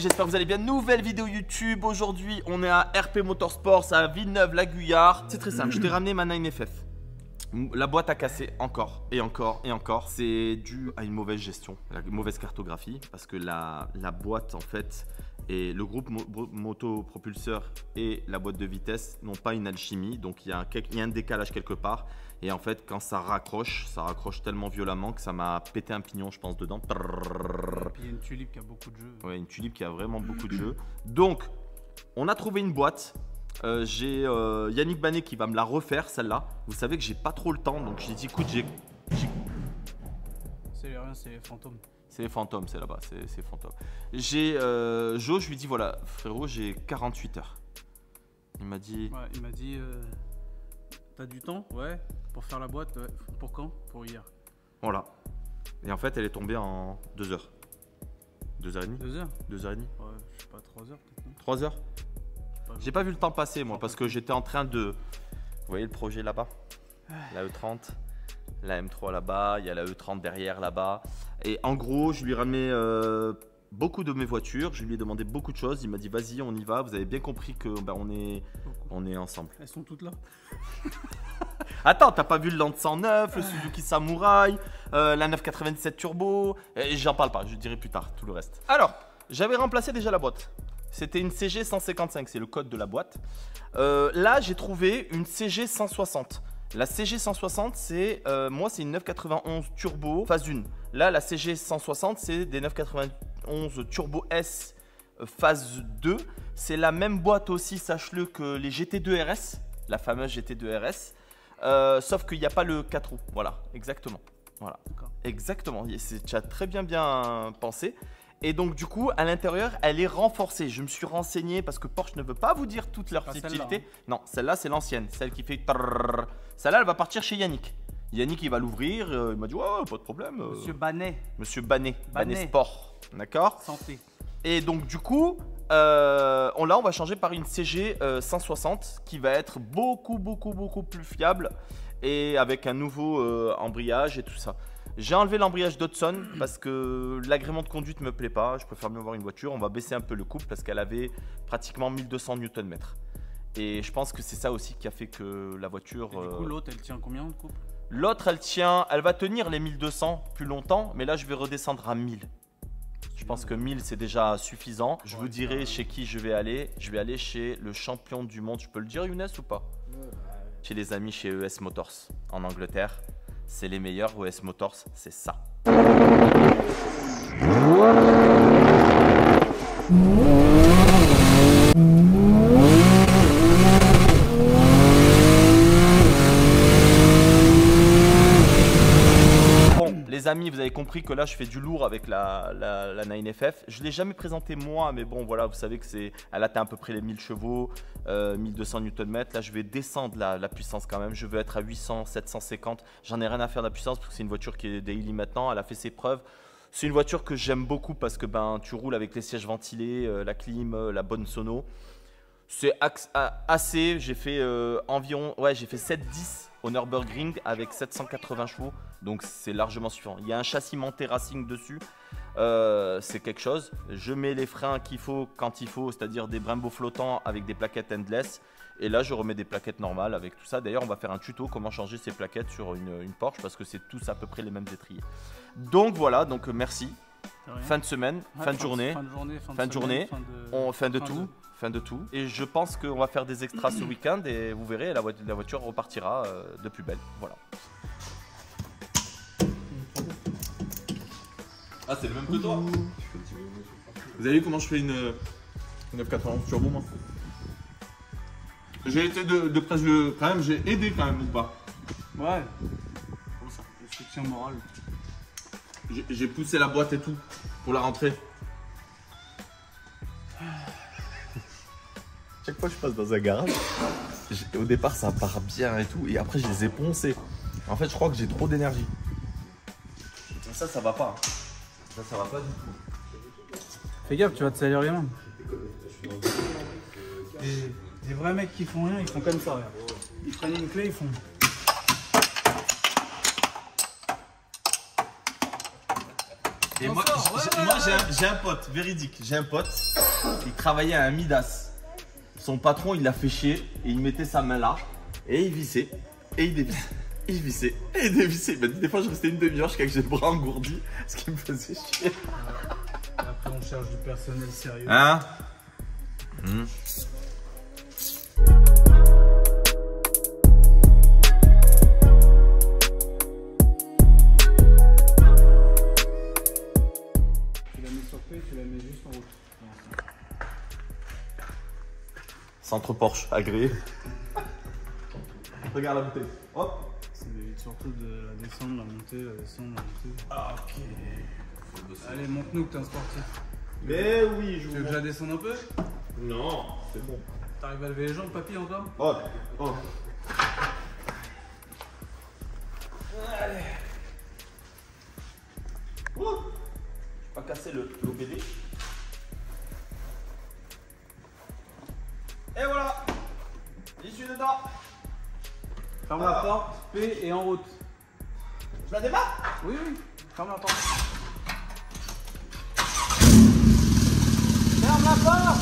j'espère que vous allez bien. Nouvelle vidéo YouTube. Aujourd'hui, on est à RP Motorsports à Villeneuve-la-Guyard. C'est très simple, je t'ai ramené ma 9FF. La boîte a cassé encore et encore et encore. C'est dû à une mauvaise gestion, la mauvaise cartographie. Parce que la boîte en fait, et le groupe motopropulseur et la boîte de vitesse n'ont pas une alchimie. Donc il y a un décalage quelque part. Et en fait, quand ça raccroche tellement violemment que ça m'a pété un pignon, je pense, dedans. Et puis il y a une tulipe qui a beaucoup de jeux. Ouais, une tulipe qui a vraiment beaucoup de jeux. Donc, on a trouvé une boîte. J'ai Yannick Banet qui va me la refaire, celle-là. Vous savez que j'ai pas trop le temps, donc j'ai dit, écoute, C'est rien, c'est les fantômes. C'est les fantômes, c'est là-bas, c'est fantômes. J'ai Jo, je lui dis, voilà, frérot, j'ai 48 heures. Il m'a dit... Ouais, il m'a dit, t'as du temps? Ouais. Pour faire la boîte, ouais. Pour quand? Pour hier. Voilà. Et en fait, elle est tombée en 2 heures. 2h30 2 heures? 2h30 Ouais, je sais pas, 3 heures peut-être. 3 heures? J'ai pas vu le temps passer, moi, parce que j'étais en train de... Vous voyez le projet là-bas? La E30, la M3 là-bas, il y a la E30 derrière là-bas. Et en gros, je lui ai ramené beaucoup de mes voitures, je lui ai demandé beaucoup de choses. Il m'a dit, vas-y, on y va. Vous avez bien compris que on est ensemble. Elles sont toutes là. Attends, t'as pas vu le Land 109, le Suzuki Samurai, la 997 Turbo, j'en parle pas, je dirai plus tard tout le reste. Alors, j'avais remplacé déjà la boîte. C'était une CG 155, c'est le code de la boîte. Là, j'ai trouvé une CG 160. La CG 160, c'est moi, c'est une 991 Turbo phase 1. Là, la CG 160, c'est des 991 Turbo S phase 2. C'est la même boîte aussi, sache-le, que les GT2 RS, la fameuse GT2 RS. Sauf qu'il n'y a pas le 4 roues. Voilà, exactement. Voilà, exactement. Tu as très bien pensé. Et donc du coup, à l'intérieur, elle est renforcée. Je me suis renseigné parce que Porsche ne veut pas vous dire toutes leurs subtilités. Non, celle-là, c'est l'ancienne, celle qui fait trrrr. Celle-là, elle va partir chez Yannick. Yannick, il va l'ouvrir. Il m'a dit, ouais, pas de problème. Monsieur Banet. Monsieur Banet. Banet Sport. D'accord. Santé. Et donc du coup, là, on va changer par une CG 160 qui va être beaucoup plus fiable et avec un nouveau embrayage et tout ça. J'ai enlevé l'embrayage Dodson parce que l'agrément de conduite me plaît pas. Je préfère mieux avoir une voiture. On va baisser un peu le couple parce qu'elle avait pratiquement 1200 Nm. Et je pense que c'est ça aussi qui a fait que la voiture... Et du coup, l'autre, elle tient combien de couple? L'autre, elle va tenir les 1200 plus longtemps, mais là, je vais redescendre à 1000. Je pense que 1000 c'est déjà suffisant. Je vous dirai chez qui je vais aller. Je vais aller chez le champion du monde. Je peux le dire, Younes, ou pas? Chez les amis chez ES Motors en Angleterre. C'est les meilleurs. ES Motors, c'est ça. Les amis, vous avez compris que là je fais du lourd avec la 9FF. Je ne l'ai jamais présenté moi, mais bon voilà, vous savez que elle atteint à peu près les 1000 chevaux, 1200 Nm. Là je vais descendre la puissance quand même. Je veux être à 800, 750. J'en ai rien à faire de la puissance parce que c'est une voiture qui est daily maintenant. Elle a fait ses preuves. C'est une voiture que j'aime beaucoup parce que tu roules avec les sièges ventilés, la clim, la bonne sono. C'est assez. J'ai fait environ, j'ai fait 7-10 au Nürburgring avec 780 chevaux. Donc c'est largement suffisant. Il y a un châssis monté Racing dessus. C'est quelque chose. Je mets les freins qu'il faut quand il faut, c'est-à-dire des Brembo flottants avec des plaquettes endless. Et là, je remets des plaquettes normales avec tout ça. D'ailleurs, on va faire un tuto comment changer ces plaquettes sur une Porsche parce que c'est tous à peu près les mêmes étriers. Donc voilà, donc merci. Fin de semaine, fin de journée, fin de tout. Et je pense qu'on va faire des extras ce week-end et vous verrez, la voiture repartira de plus belle. Voilà. Ah, c'est le même que toi. Vous avez vu comment je fais une 991 Turbo, moi? J'ai été de près quand même, j'ai aidé quand même ou pas? Ouais. Comme ça, le soutien moral. J'ai poussé la boîte et tout pour la rentrer. Chaque fois que je passe dans un garage, au départ ça part bien et tout, et après je les ai poncés. En fait, je crois que j'ai trop d'énergie. Ça va pas. Ça va pas du tout. Fais gaffe, tu vas te salir les mains. Les vrais mecs qui font rien, ils font comme ça. Regarde. Ils prennent une clé, ils font. Et moi, j'ai un pote, véridique, j'ai un pote, il travaillait à un Midas. Son patron, il l'a fait chier et il mettait sa main là et il vissait et il dévissait. Il vissait et il dévissait. Il m'a dit des fois je restais une demi-heure jusqu'à que j'ai le bras engourdi, ce qui me faisait chier. Après on cherche du personnel sérieux. Hein? Tu la mets sur P, tu la mets juste en route. Centre Porsche, agréé. Regarde la bouteille. Hop. Ça m'évite surtout de la descendre, la monter, la descendre, la monter. Ah, ok. Allez, monte-nous que t'es un sportif. Mais oui, je Tu veux que je la descende un peu? Non, c'est bon. T'arrives à lever les jambes, papy, encore? Hop, hop. Allez. Ouh. Pas casser l'OBD. Et voilà. J'y suis dedans. Ferme la porte, P et en route. Je la démarre? Oui, oui, ferme la porte. Ferme la porte.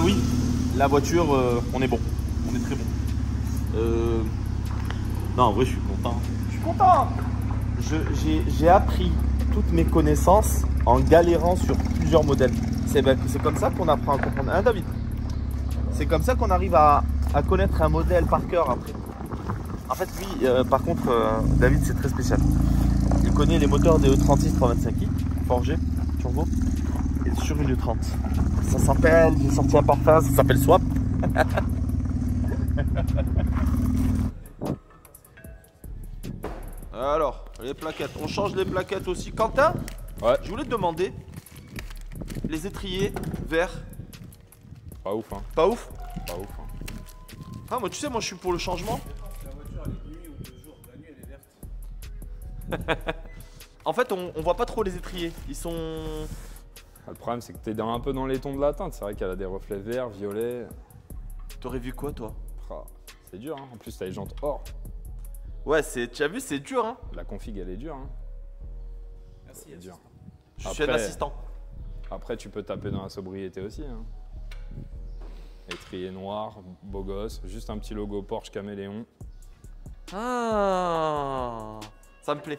Oui, la voiture, on est bon, on est très bon. Non, en vrai, je suis content. Je suis content. J'ai appris toutes mes connaissances en galérant sur plusieurs modèles. C'est comme ça qu'on apprend à comprendre. Hein, David? C'est comme ça qu'on arrive à connaître un modèle par cœur après. En fait, lui, par contre, David, c'est très spécial. Il connaît les moteurs des E36 325i, forgés, turbo, et sur une E30. Ça s'appelle, j'ai sorti un parfum, ça s'appelle Swap. Alors, les plaquettes, on change les plaquettes aussi. Quentin, Ouais. je voulais te demander, les étriers verts, Pas ouf, hein. pas ouf? Pas ouf. Hein. Ah, moi tu sais, moi je suis pour le changement. La voiture elle est de nuit ou de jour. La nuit elle est verte. En fait, on voit pas trop les étriers. Ils sont... Le problème, c'est que t'es un peu dans les tons de la teinte. C'est vrai qu'elle a des reflets verts, violets. T'aurais vu quoi, toi? Ah, c'est dur, hein. En plus, t'as les jantes or. Ouais, tu as vu, c'est dur, hein. La config, elle est dure, hein. Merci. C'est dur. Je suis un Après- assistant. Après, tu peux taper dans la sobriété aussi, hein. Étrier noir, beau gosse. Juste un petit logo Porsche Caméléon. Ah, ça me plaît.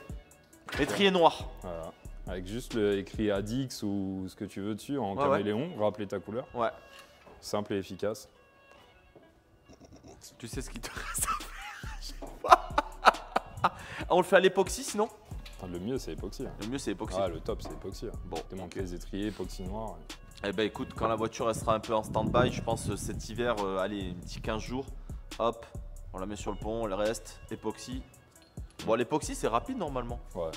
Étrier noir. Voilà. Avec juste le écrit Adix ou ce que tu veux dessus en Ouais, caméléon. Rappeler ta couleur. Ouais. Simple et efficace. Tu sais ce qu'il te reste à faire. On le fait à l'époxy sinon? Enfin, le mieux, c'est époxy. Hein. Le mieux c'est époxy. Ah, le top, c'est époxy. Hein. Bon, T'es monté les étriers, époxy noir. Eh ben écoute, quand la voiture elle sera un peu en stand-by, je pense cet hiver, allez, un petit 15 jours, hop, on la met sur le pont, elle reste, époxy. Bon, l'époxy c'est rapide normalement. Ouais.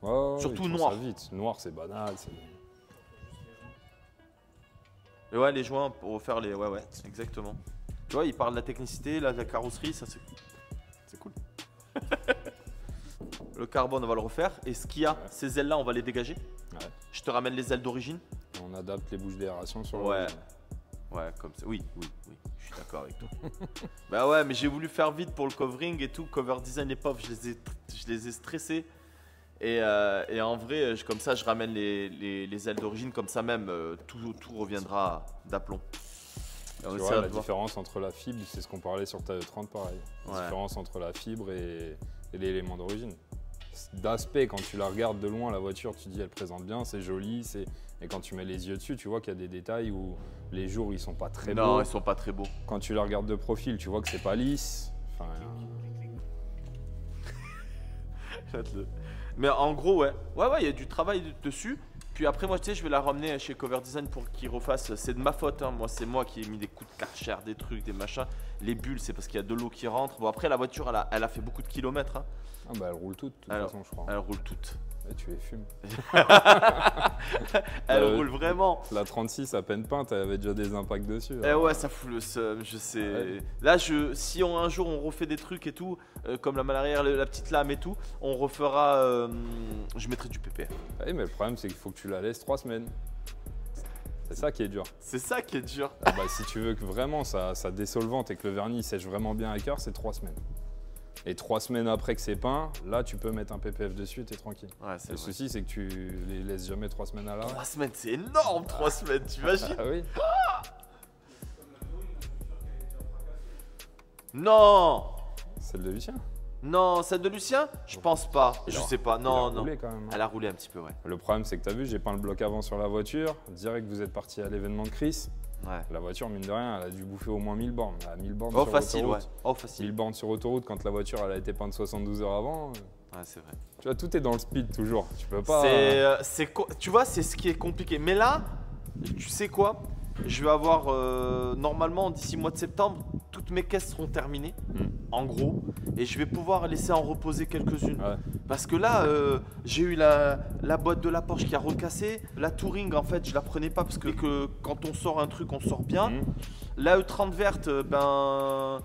Ouais, Surtout ils font noir. ça vite. Noir, c'est banal. Et ouais, les joints pour faire les. Ouais, exactement. Tu vois, il parle de la technicité, là, de la carrosserie, ça c'est cool. Le carbone, on va le refaire. Et ce qu'il y a, ces ailes-là, on va les dégager. Ouais. Je te ramène les ailes d'origine. On adapte les bouches d'aération sur Ouais. le. Ouais, comme ça. Oui, je suis d'accord avec toi. Bah ouais, mais j'ai voulu faire vite pour le covering et tout. Cover design, les pauvres, je les ai stressés. Et en vrai, comme ça, je ramène les ailes d'origine, comme ça même, tout reviendra d'aplomb. Et on Tu essaiera vois, la de voir. différence entre la fibre, c'est ce qu'on parlait sur ta E30 pareil. La Ouais. différence entre la fibre et l'élément d'origine. d'aspect, quand tu la regardes de loin, la voiture, tu dis elle présente bien, c'est joli. Et quand tu mets les yeux dessus, tu vois qu'il y a des détails où les jours ils sont pas très beaux. Non, ils sont pas très beaux. Quand tu la regardes de profil, tu vois que c'est pas lisse. Enfin, Mais en gros, ouais, il y a du travail dessus. Puis après, moi, tu sais, je vais la ramener chez Cover Design pour qu'ils refassent. C'est de ma faute, hein. Moi, c'est moi qui ai mis des coups de Karcher, des trucs, des machins. Les bulles, c'est parce qu'il y a de l'eau qui rentre. Bon, après, la voiture, elle a fait beaucoup de kilomètres, hein. ah bah elle roule toute, de toute Alors, façon, je crois. Elle roule toute. Et tu les fumes. Elle roule vraiment. La 36 à peine peinte, elle avait déjà des impacts dessus. Eh ouais, ça fout le seum, je sais. Ouais. Là, si un jour on refait des trucs et tout, comme la malle arrière, la petite lame et tout, on refera. Je mettrai du PPF. Oui, mais le problème, c'est qu'il faut que tu la laisses 3 semaines. C'est ça qui est dur. C'est ça qui est dur. Ah bah, si tu veux que vraiment ça désolvante et que le vernis sèche vraiment bien à cœur, c'est 3 semaines. Et 3 semaines après que c'est peint, là tu peux mettre un PPF dessus et t'es tranquille. Ouais, c'est Le vrai. souci, c'est que tu les laisses jamais 3 semaines à l'arrêt. 3 semaines, c'est énorme, 3 semaines, t'imagines? Ah oui. Non! Celle de Lucien. Non, celle de Lucien? Je pense pas. Je sais pas. Non, Il a non. roulé quand même, hein. Elle a roulé un petit peu, ouais. Le problème, c'est que t'as vu, j'ai peint le bloc avant sur la voiture. Direct, vous êtes parti à l'événement de Chris. Ouais. La voiture, mine de rien, elle a dû bouffer au moins 1000 bornes. Elle a 1000 bornes Oh, sur facile, ouais. autoroute. Oh, 1000 facile. bornes sur autoroute quand la voiture elle a été peinte 72 heures avant. Ouais, c'est vrai. Tu vois, tout est dans le speed toujours. Tu peux pas. Tu vois, c'est ce qui est compliqué. Mais là, tu sais quoi? Je vais avoir, normalement, d'ici mois de septembre, toutes mes caisses seront terminées, en gros. Et je vais pouvoir laisser en reposer quelques-unes. Ouais. Parce que là, j'ai eu la boîte de la Porsche qui a recassé. La Touring, en fait, je la prenais pas parce que quand on sort un truc, on sort bien. Mhm. La E30 verte, ben,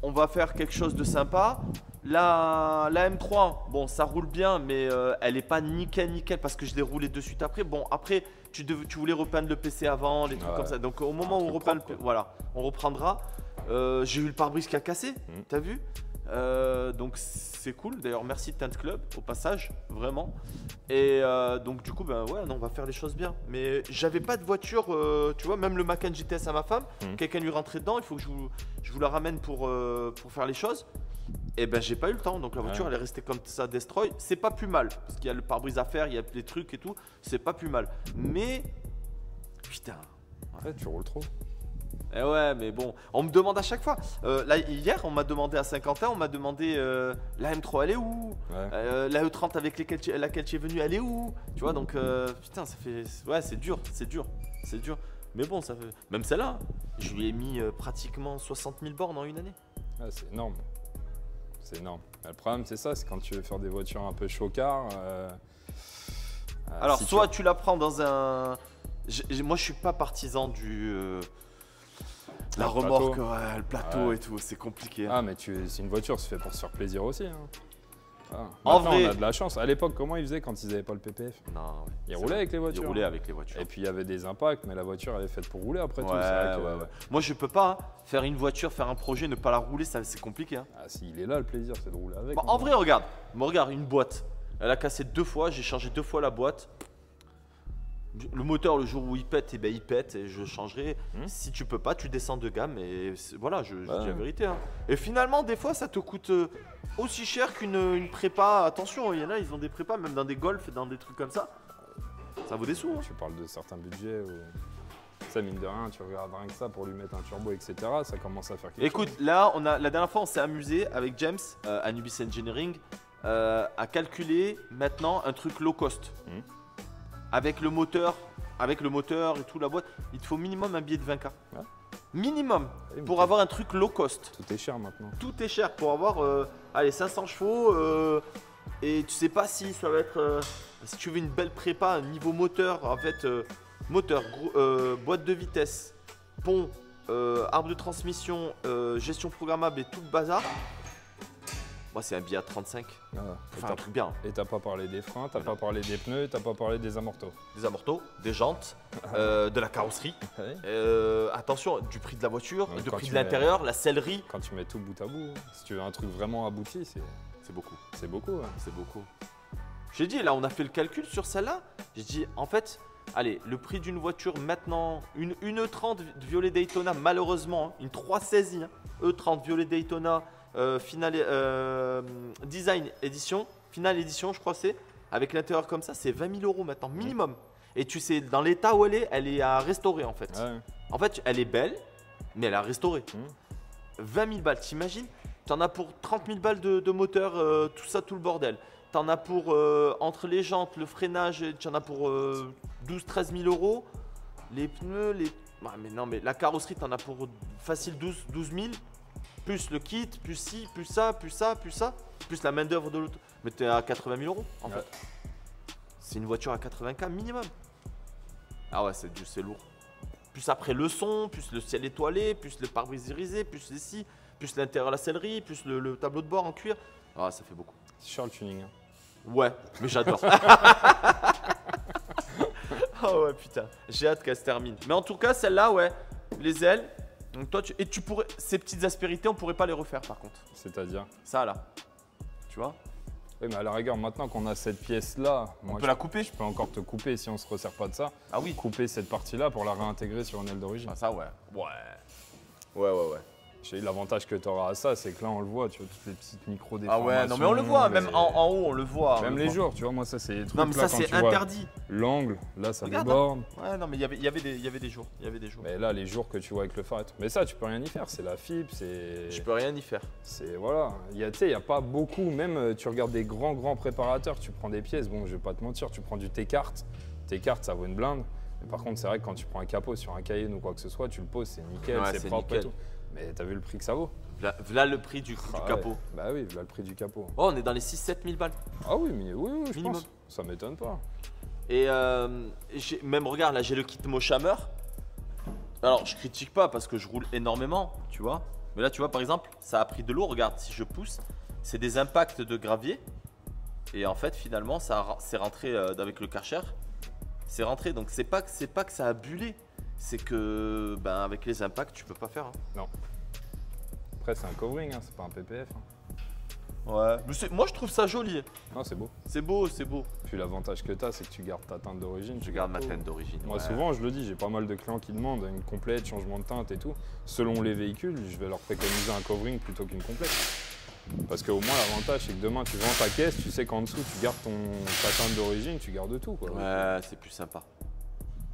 on va faire quelque chose de sympa. La M3, bon, ça roule bien, mais elle est pas nickel parce que je l'ai roulé de suite après. Bon, après, tu voulais repeindre le PC avant, les trucs Ouais. comme ça. Donc au moment où on repeint propre, quoi. voilà, on reprendra. J'ai eu le pare-brise qui a cassé, t'as vu? Donc c'est cool. D'ailleurs, merci Tint Club au passage, vraiment. Et donc du coup, ben ouais, non, on va faire les choses bien. Mais j'avais pas de voiture, tu vois, même le Macan GTS à ma femme, quelqu'un lui rentrait dedans. Il faut que je vous la ramène pour faire les choses. Et ben j'ai pas eu le temps, donc la voiture Ouais. elle est restée comme ça, destroy. C'est pas plus mal, parce qu'il y a le pare-brise à faire, il y a des trucs et tout. C'est pas plus mal. Mais putain. Ouais, tu roules trop. Eh ouais, mais bon, on me demande à chaque fois. Là, hier, on m'a demandé à Saint-Quentin, on m'a demandé la M3, elle est où? Ouais. La E30 avec laquelle tu es venu, elle est où? Tu vois, donc putain, ça fait. Ouais, c'est dur. Mais bon, ça fait. Même celle-là, je lui ai mis pratiquement 60 000 bornes en une année. Ouais, c'est énorme. C'est énorme. Mais le problème, c'est ça, c'est quand tu veux faire des voitures un peu chocard. Alors, si soit tu la prends dans un. Moi, je suis pas partisan du. La Le remorque, plateau. ouais, le plateau Ouais. et tout, c'est compliqué. Ah, mais c'est une voiture, c'est fait pour se faire plaisir aussi. Hein. Ah. En Maintenant, vrai- on a de la chance. À l'époque, comment ils faisaient quand ils n'avaient pas le PPF? Non, ouais, Ils c'est roulaient vrai. avec les voitures. Ils roulaient avec les voitures. Et puis il y avait des impacts, mais la voiture elle est faite pour rouler après tout. Ouais, C'est vrai que- ouais. Moi, je peux pas faire une voiture, faire un projet, ne pas la rouler, ça, c'est compliqué. Hein. Ah, s'il est là, le plaisir, c'est de rouler avec. Bah, hein. en vrai, regarde. Regarde, une boîte. Elle a cassé 2 fois, j'ai changé 2 fois la boîte. Le moteur, le jour où il pète, eh ben, il pète et je changerai. Si tu peux pas, tu descends de gamme et voilà, je dis la vérité. Hein. Et finalement, des fois, ça te coûte aussi cher qu'une prépa. Attention, il y en a, ils ont des prépas, même dans des golfs, dans des trucs comme ça. Ça vaut des sous. Hein. Tu parles de certains budgets où. Ça, mine de rien, tu regardes rien que ça pour lui mettre un turbo, etc. Ça commence à faire quelque Écoute, chose. là, la dernière fois, on s'est amusé avec James, Anubis Engineering, à calculer maintenant un truc low cost. Avec le moteur et tout, la boîte, il te faut minimum un billet de 20K. Ouais. Minimum, Oui, pour mais avoir un truc low cost. Tout est cher maintenant. Tout est cher pour avoir allez, 500 chevaux et tu sais pas si ça va être si tu veux une belle prépa niveau moteur en fait moteur boîte de vitesse, pont, arbre de transmission, gestion programmable et tout le bazar. Moi c'est un billet à 35 Voilà. pour faire un truc bien. Et t'as pas parlé des freins, t'as pas parlé des pneus, t'as pas parlé des amortos. Des amortos, des jantes, de la carrosserie. Attention, du prix de la voiture, Ouais, du quand prix tu de mets- l'intérieur, la sellerie. Quand tu mets tout bout à bout, si tu veux un truc vraiment abouti, C'est beaucoup. c'est beaucoup. Hein. C'est beaucoup. J'ai dit, là, on a fait le calcul sur celle-là. J'ai dit, en fait, allez, le prix d'une voiture maintenant, une E30 violet Daytona, malheureusement, hein, une 316i, hein, E30 violet Daytona, design édition, finale édition, je crois c'est. Avec l'intérieur comme ça, c'est 20 000 € maintenant, minimum. Et tu sais, dans l'état où elle est à restaurer en fait. Ouais. En fait, elle est belle, mais elle est à restaurer. Mmh. 20 000 balles, t'imagines? T'en as pour 30 000 balles de moteur, tout ça, tout le bordel. T'en as pour, entre les jantes, le freinage, t'en as pour 12-13 000 €. Les pneus, les... Ah, mais non, mais la carrosserie, t'en as pour facile 12 000. Plus le kit, plus ci, plus ça, plus ça, plus ça. Plus la main d'œuvre de l'auto. Mais t'es à 80 000 € en fait. C'est une voiture à 80K minimum. Ah ouais, c'est lourd. Plus après le son, plus le ciel étoilé, plus le pare-brise irisé, plus les scies, plus l'intérieur à la sellerie, plus le tableau de bord en cuir. Ah, ça fait beaucoup. C'est cher le tuning. Hein. Ouais, mais j'adore. Oh ouais, putain. J'ai hâte qu'elle se termine. Mais en tout cas, celle-là, ouais. Les ailes. Donc toi, tu pourrais. Ces petites aspérités, on pourrait pas les refaire par contre. C'est-à-dire? Ça là. Tu vois? Oui, mais à la rigueur, maintenant qu'on a cette pièce-là, On peut la couper. je peux encore te couper si on se resserre pas de ça. Ah oui. Couper cette partie-là pour la réintégrer sur une aile d'origine. Ah, ça, ouais. Ouais. Ouais. L'avantage que tu auras à ça, c'est que là, on le voit, tu vois, toutes les petites Ah micro-déformations. ouais, non mais on le voit, même en haut, on le voit. Même on le les voit. jours, tu vois, moi, ça, c'est les trucs Non mais ça, là, quand c'est tu vois interdit. l'angle, là, ça Regarde, déborde. Ouais, non mais il y avait des jours. Il y avait des jours. Mais là, les jours que tu vois avec le phare et tout. Mais ça, tu peux rien y faire, c'est la fibre, c'est... Je peux rien y faire. C'est voilà, tu sais, il n'y a pas beaucoup, même tu regardes des grands préparateurs, tu prends des pièces, bon je vais pas te mentir, tu prends du T-Cart, T-Cart ça vaut une blinde, mais par contre c'est vrai que quand tu prends un capot sur un Cayenne ou quoi que ce soit, tu le poses, c'est nickel, Ouais, c'est c'est propre nickel. et tout. Mais t'as vu le prix que ça vaut? Voilà le prix du Ah ouais. capot. Bah oui, voilà le prix du capot. Oh, on est dans les 6-7 000 balles. Ah oui, mais oui, je Minimum. pense, ça m'étonne pas. Et même regarde, là j'ai le kit Moshammer. Alors je critique pas parce que je roule énormément, tu vois. Mais là tu vois par exemple, ça a pris de l'eau, regarde, si je pousse, c'est des impacts de gravier. Et en fait finalement c'est rentré avec le Karcher. C'est rentré, donc c'est pas que ça a bullé. C'est que ben, avec les impacts tu peux pas faire. Hein. Après c'est un covering, hein, c'est pas un PPF. Hein. Ouais. Mais moi je trouve ça joli. Non, c'est beau. C'est beau, c'est beau. Puis l'avantage que t'as, c'est que tu gardes ta teinte d'origine. Je garde ma teinte d'origine. Moi ouais. souvent je le dis, j'ai pas mal de clients qui demandent une complète, changement de teinte et tout. Selon les véhicules, je vais leur préconiser un covering plutôt qu'une complète. Parce qu'au moins l'avantage c'est que demain tu vends ta caisse, tu sais qu'en dessous tu gardes ta teinte d'origine, tu gardes tout quoi. Ouais, c'est plus sympa.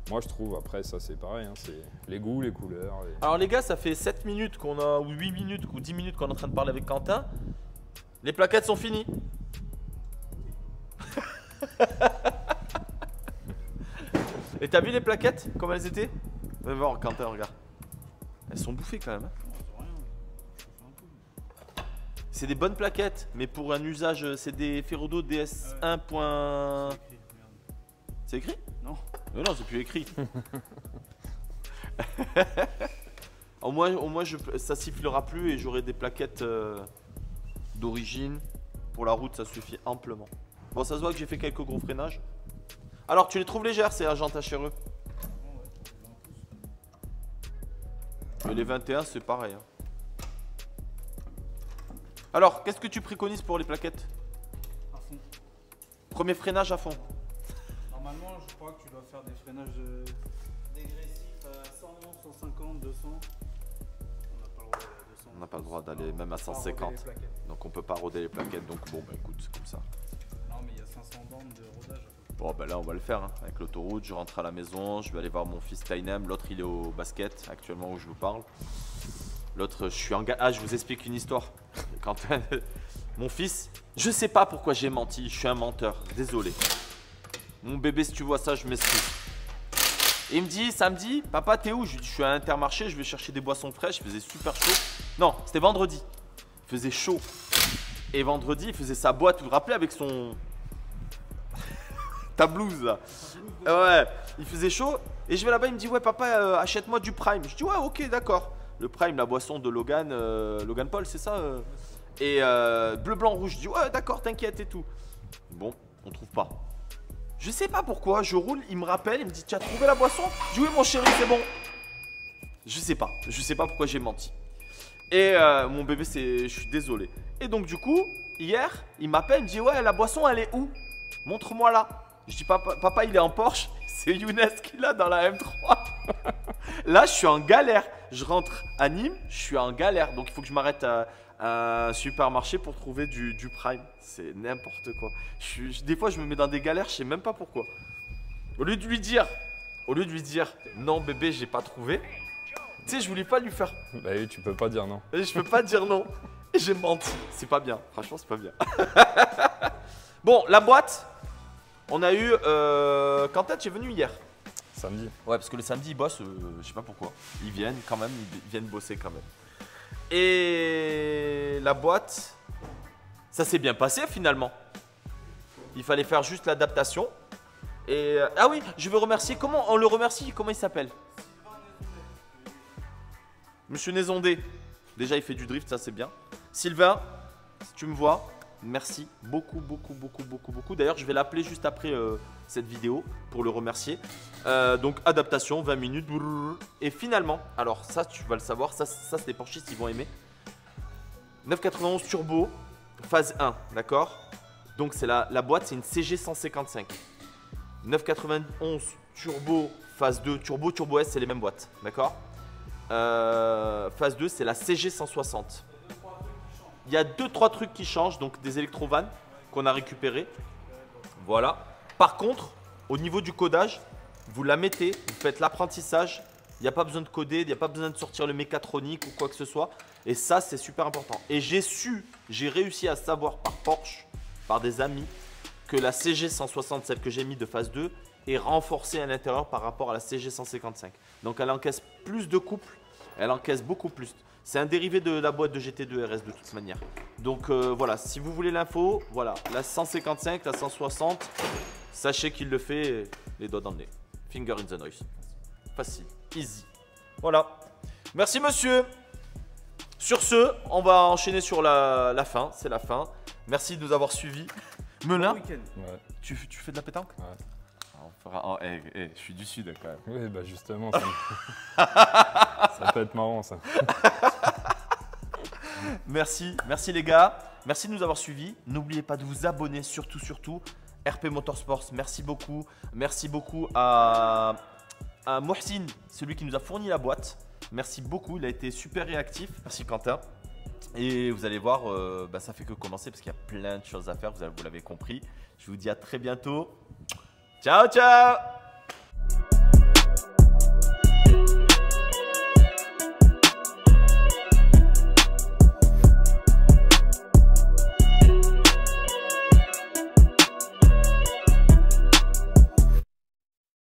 Moi je trouve, après ça c'est pareil, hein, c'est les goûts, les couleurs. Alors les gars, ça fait 7 minutes qu'on a, ou 8 minutes, ou 10 minutes qu'on est en train de parler avec Quentin. Les plaquettes sont finies. Et t'as vu les plaquettes, comme elles étaient? Va voir Quentin, regarde. Elles sont bouffées quand même. Hein. C'est des bonnes plaquettes, mais pour un usage, c'est des Ferrodo DS1. C'est écrit? Non. Non, c'est plus écrit. au moins ça sifflera plus et j'aurai des plaquettes d'origine. Pour la route, ça suffit amplement. Bon, ça se voit que j'ai fait quelques gros freinages. Alors, tu les trouves légères, ces agents HRE? Mais les 21, c'est pareil. Hein. Alors, qu'est-ce que tu préconises pour les plaquettes? À fond. Premier freinage à fond. Normalement, je crois que tu dois faire des freinages dégressifs à 100, 150, 200. On n'a pas le droit d'aller à 200. On n'a pas le droit d'aller même à Pas roder 150. les plaquettes. Donc on peut pas roder les plaquettes. Donc bon, bah écoute, c'est comme ça. Non, mais il y a 500 bornes de rodage. Bon, bah là, on va le faire. Hein. Avec l'autoroute, je rentre à la maison. Je vais aller voir mon fils Tainem. L'autre, il est au basket actuellement où je vous parle. L'autre, je suis en galère. Ah, je vous explique une histoire. Quand mon fils, je sais pas pourquoi j'ai menti. Je suis un menteur. Désolé. Mon bébé, si tu vois ça, je m'excuse. Il me dit samedi, papa, t'es où? Je dis, je suis à Intermarché, je vais chercher des boissons fraîches. Il faisait super chaud. Non, c'était vendredi. Il faisait chaud. Et vendredi, il faisait sa boîte, vous vous rappelez, avec son. Ta blouse là. Ouais, il faisait chaud. Et je vais là-bas, il me dit, ouais, papa, achète-moi du Prime. Je dis, ouais, ok, d'accord. Le Prime, la boisson de Logan, Logan Paul, c'est ça Et bleu, blanc, rouge. Je dis, ouais, d'accord, t'inquiète et tout. Bon, on trouve pas. Je sais pas pourquoi, je roule, il me rappelle, il me dit, tu as trouvé la boisson? Je dis, oui, mon chéri, c'est bon. Je sais pas pourquoi j'ai menti. Et mon bébé, je suis désolé. Et donc, du coup, hier, il m'appelle, il me dit, ouais, la boisson, elle est où? Montre-moi là. Je dis, papa, il est en Porsche. C'est Younes qui l'a dans la M3. Là, je suis en galère. Je rentre à Nîmes, je suis en galère. Donc, il faut que je m'arrête à un supermarché pour trouver du Prime. C'est n'importe quoi. Des fois, je me mets dans des galères, je sais même pas pourquoi. Au lieu de lui dire, non bébé, j'ai pas trouvé. Tu sais, je voulais pas lui faire. Bah oui, tu peux pas dire non. Et je peux pas dire non. Et j'ai menti. C'est pas bien. Franchement, c'est pas bien. Bon, la boîte. On a eu. Quentin, tu es venu hier. Samedi. Ouais, parce que le samedi, ils bossent. Je sais pas pourquoi. Ils viennent quand même. Ils viennent bosser quand même. Et la boîte. Ça s'est bien passé finalement. Il fallait faire juste l'adaptation. Et. Ah oui, je veux remercier. Comment on le remercie? Comment il s'appelle? Monsieur Nézondé. Déjà, il fait du drift, ça c'est bien. Sylvain, si tu me vois, merci beaucoup. D'ailleurs, je vais l'appeler juste après cette vidéo pour le remercier. Donc, adaptation, 20 minutes. Et finalement, alors ça, tu vas le savoir, ça c'est les Porschistes, ils vont aimer. 991 Turbo, phase 1, d'accord? Donc, c'est la boîte, c'est une CG 155. 991 Turbo, phase 2, Turbo S, c'est les mêmes boîtes, d'accord? Phase 2, c'est la CG 160. Il y a 2-3 trucs qui changent, donc des électrovannes qu'on a récupérés. Voilà. Par contre, au niveau du codage, vous la mettez, vous faites l'apprentissage. Il n'y a pas besoin de coder, il n'y a pas besoin de sortir le mécatronique ou quoi que ce soit. Et ça, c'est super important. Et j'ai réussi à savoir par Porsche, par des amis, que la CG 160, celle que j'ai mis de phase 2, est renforcée à l'intérieur par rapport à la CG 155. Donc elle encaisse plus de couple, elle encaisse beaucoup plus. C'est un dérivé de la boîte de GT2 RS de toute manière. Donc voilà, si vous voulez l'info, voilà, la 155, la 160, sachez qu'il le fait les doigts dans le nez. Finger in the noise. Facile, easy. Voilà. Merci monsieur. Sur ce, on va enchaîner sur la fin, c'est la fin. Merci de nous avoir suivis. Melun, week-end. Ouais. tu fais de la pétanque? Ouais. Je suis du sud quand même. Oui, bah justement, ça peut être marrant ça. Merci les gars. Merci de nous avoir suivis. N'oubliez pas de vous abonner, surtout. RP Motorsports, merci beaucoup. Merci beaucoup à Mohsin, celui qui nous a fourni la boîte. Merci beaucoup, il a été super réactif. Merci Quentin. Et vous allez voir, ça fait que commencer parce qu'il y a plein de choses à faire, vous l'avez compris. Je vous dis à très bientôt. Ciao